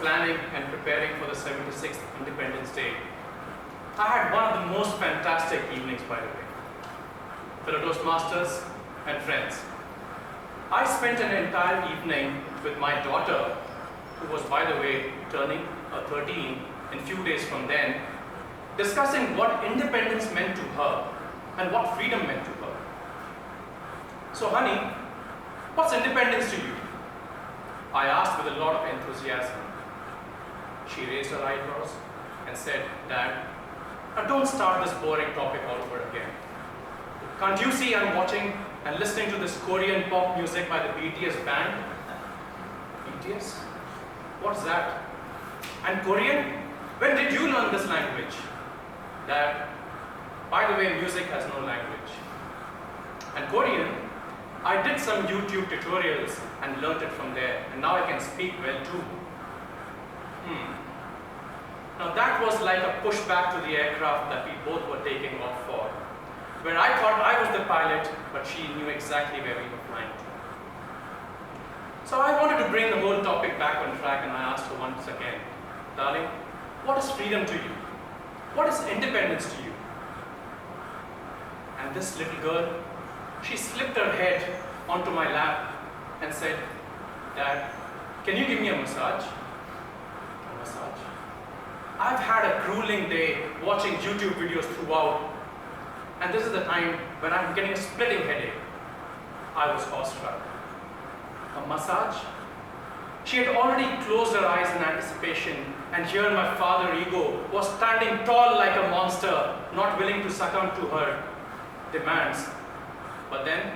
planning and preparing for the 76th Independence Day, I had one of the most fantastic evenings, by the way. Fellow Toastmasters and friends, I spent an entire evening with my daughter, who was, by the way, turning 13 in few days from then, discussing what independence meant to her and what freedom meant to her. So, honey, what's independence to you? I asked with a lot of enthusiasm. She raised her eyebrows and said, Dad, now don't start this boring topic all over again. Can't you see I'm watching and listening to this Korean pop music by the BTS band? BTS? What's that? And Korean? When did you learn this language? Dad, by the way, music has no language. And Korean, I did some YouTube tutorials and learnt it from there, and now I can speak well too. Now that was like a pushback to the aircraft that we both were taking off for, where I thought I was the pilot, but she knew exactly where we were flying to. So I wanted to bring the whole topic back on track, and I asked her once again, darling, what is freedom to you? What is independence to you? And this little girl, she slipped her head onto my lap and said, Dad, can you give me a massage? A massage? I've had a grueling day watching YouTube videos throughout, and this is the time when I'm getting a splitting headache. I was awestruck. A massage? She had already closed her eyes in anticipation, and here my father ego was standing tall like a monster, not willing to succumb to her demands. But then,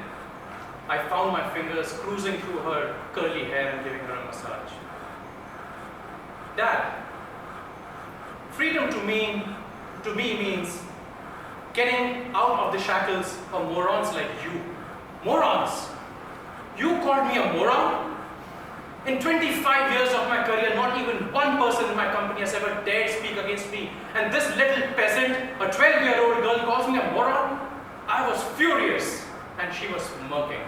I found my fingers cruising through her curly hair and giving her a massage. Dad, freedom to me means getting out of the shackles of morons like you. Morons! You called me a moron? In 25 years of my career, not even one person in my company has ever dared speak against me. And this little peasant, a 12-year-old girl, calls me a moron? I was furious, and she was smirking.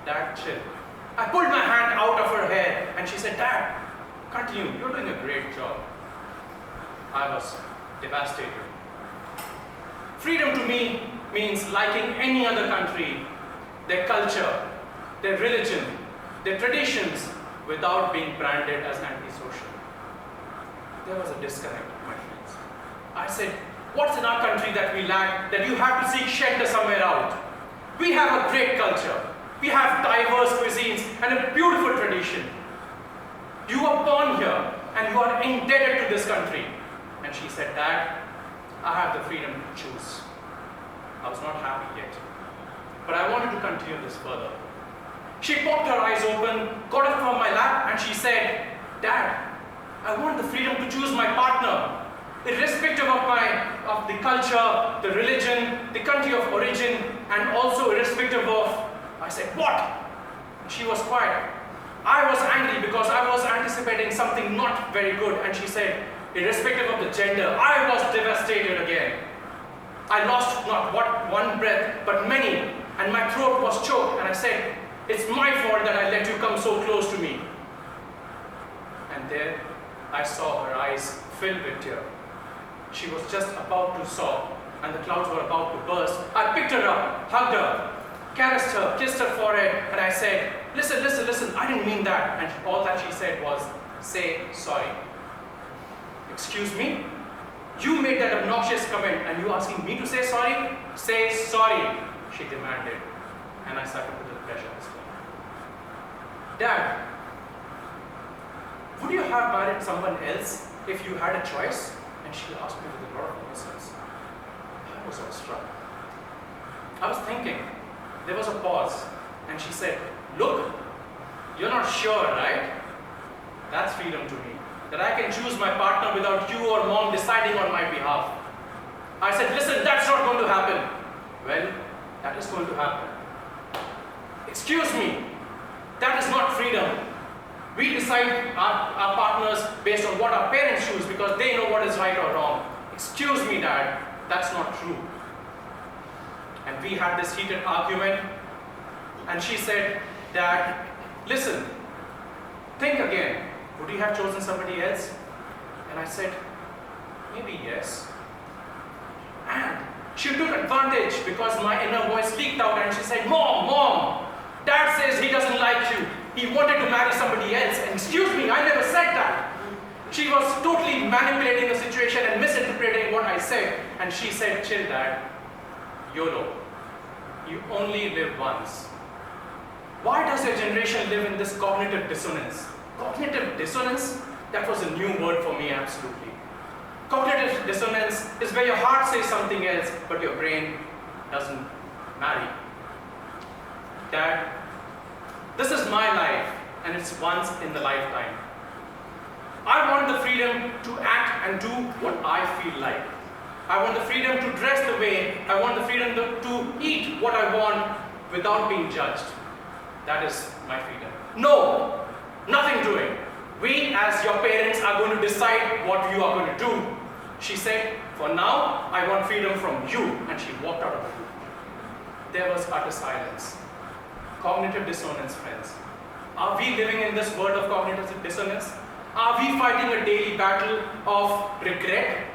Dad, chill. I pulled my hand out of her hair, and she said, Dad, continue, you're doing a great job. I was devastated. Freedom to me means liking any other country, their culture, their religion, their traditions, without being branded as antisocial. There was a disconnect, my friends. I said, what's in our country that we lack, that you have to seek shelter somewhere out? We have a great culture. We have diverse cuisines and a beautiful tradition. You were born here and you are indebted to this country. And she said, Dad, I have the freedom to choose. I was not happy yet, but I wanted to continue this further. She popped her eyes open, got up from my lap, and she said, Dad, I want the freedom to choose my partner, irrespective of the culture, the religion, the country of origin, and also irrespective of... I said, what? She was quiet. I was angry because I was anticipating something not very good, and she said, irrespective of the gender, I was devastated again. I lost not one breath, but many, and my throat was choked, and I said, it's my fault that I let you come so close to me. And there, I saw her eyes fill with tears. She was just about to sob, and the clouds were about to burst. I picked her up, hugged her, caressed her, kissed her forehead, and I said, listen, listen, listen, I didn't mean that. And all that she said was, say sorry. Excuse me? You made that obnoxious comment, and you asking me to say sorry? Say sorry, she demanded. And I succumbed to the pressure this time. Dad, would you have married someone else if you had a choice? And she asked me with a lot of innocence. I was awestruck. I was thinking. There was a pause, and she said, look, you're not sure, right? That's freedom to me. That I can choose my partner without you or mom deciding on my behalf. I said, listen, that's not going to happen. Well, that is going to happen. Excuse me, that is not freedom. We decide our partners based on what our parents choose because they know what is right or wrong. Excuse me, Dad, that's not true. And we had this heated argument, and she said, Dad, listen, think again. would you have chosen somebody else? And I said, maybe yes. And she took advantage because my inner voice leaked out and she said, Mom, Dad says he doesn't like you. He wanted to marry somebody else. And excuse me, I never said that. She was totally manipulating the situation and misinterpreting what I said. And she said, chill Dad, YOLO. You only live once. Why does your generation live in this cognitive dissonance? Cognitive dissonance? That was a new word for me, absolutely. Cognitive dissonance is where your heart says something else, but your brain doesn't marry. Dad, this is my life, and it's once in the lifetime. I want the freedom to act and do what I feel like. I want the freedom to dress the way, I want the freedom to eat what I want without being judged. That is my freedom. No, nothing doing. We as your parents are going to decide what you are going to do. She said, for now, I want freedom from you. And she walked out of the room. There was utter silence. Cognitive dissonance, friends. Are we living in this world of cognitive dissonance? Are we fighting a daily battle of regret?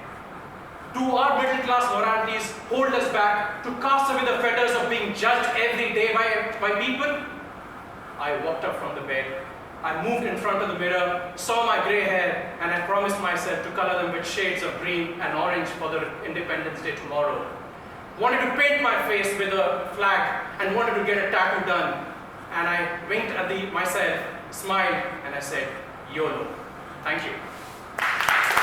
Do our middle class moralities hold us back to cast away the fetters of being judged every day by people? I walked up from the bed. I moved in front of the mirror, saw my grey hair, and I promised myself to color them with shades of green and orange for the Independence Day tomorrow. Wanted to paint my face with a flag and wanted to get a tattoo done. And I winked at myself, smiled, and I said, YOLO. Thank you.